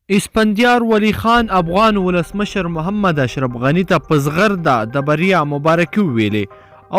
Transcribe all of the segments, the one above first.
اسفندیار ولی خان افغان ولسمشر محمد اشرف غني ته په زغرده د بریا مبارکي وویلې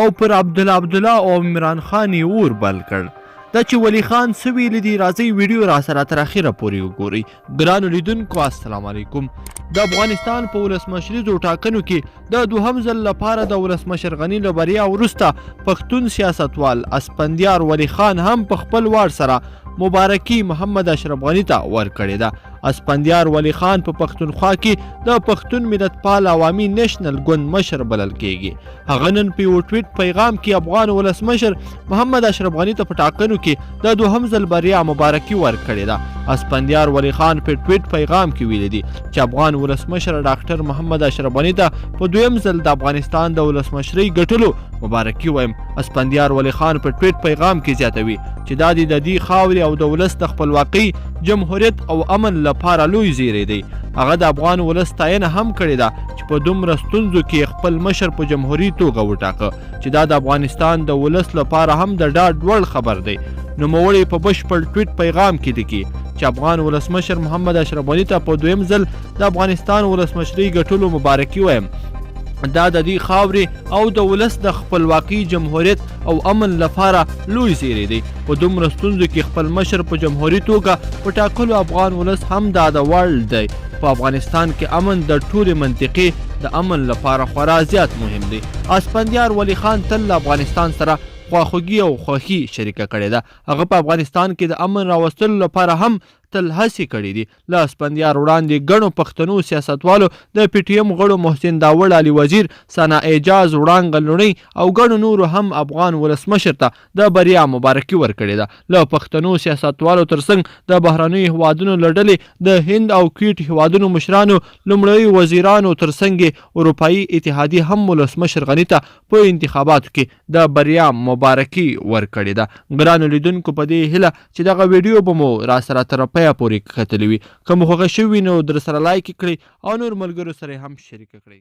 او پر عبدالله او عمران خان یې اور بل کړ. دا چې ولی خان څه ویلي دي راځئ ویډیو را سره تر اخره پورې وګورئ. ګرانو لیدونکو السلام علیکم. د افغانستان په ولسمشریزو ټاکنو کې د دوهم ځل لپاره د ولسمشر غني له بریا وروسته پښتون سیاستوال اسفندیار ولی خان هم په خپل وار سره مبارکي محمد اشرف غني ته ورکړې ده. اسفندیار ولی خان په پښتونخوا کې د پښتون ملتپال عوامي نیشنل ګوند مشر بلل کیږي. هغه نن په یو ټویټ پیغام کې افغان ولسمشر محمد اشرف غني ته په ټاکنو کې د دوهم ځل بریا مبارکي ورکړې ده. اسفندیار ولی خان په ټویټ پیغام کې ویلي دي چې افغان ولسمشر ډاکټر محمد اشرف غني ته په دویم ځل د افغانستان د ولسمشرۍ ګټلو مبارکي وایم. اسفندیار ولی خان په ټویټ پیغام کې زیاتوي چې دا د دې خاورې او د ولس د خپلواکۍ جمهوریت او امن لپاره لوی زیری دی. هغه د افغان ولس ستاینه هم کړې ده چې په دومره ستونزو کې خپل مشر په جمهوري توګه وټاکه چې دا د افغانستان د ولس لپاره هم د ډاډ وړ خبر دی. نوموړی په بشپړ ټویټ پیغام کې لیکي چې افغان ولسمشر محمد اشرف غني ته په دویم ځل د افغانستان ولسمشرۍ ګټلو مبارکي وایم. دا د دې خاورې او د ولس د خپلواکۍ جمهوریت او امن لپاره لوی زیری دی. په دومره ستونزو کې خپل مشر په جمهوري توګه په ټاکلو افغان ولس هم دا د وړ دی. په افغانستان کې امن د ټولې منطقې د امن لپاره خورا زیات مهم دی. اسفندیار ولی خان تل له افغانستان سره خواخوږي او خوښي شریکه کړې ده. هغه په افغانستان کې د امن راوستلو لپاره هم تل هڅې کړې دي. له اسفندیار وړاندې ګڼو پښتنو سیاستوالو د پی ټی ایم غړو محسن داوړ، علي وزیر، ثنا اعجاز، وړانګه لوڼۍ او ګڼو نورو هم افغان ولسمشر ته د بریا مبارکي ورکړې ده. له پښتنو سیاستوالو ترڅنګ د بهرنیو هیوادونو له ډلې د هند او کویټ هیوادونو مشرانو، لومړیو وزیرانو ترڅنګ اروپایي اتحادیې هم ولسمشر غني ته په انتخاباتو کې د بریا مبارکي ورکړې ده. ګرانو لیدونکو په دې هیله چې دغه ویډیو به مو را سره تر پایه پورې کتلې وي. که مو خوښه شوي نو در سره لایک کړئ او نور ملګرو سره هم شریک کړئ.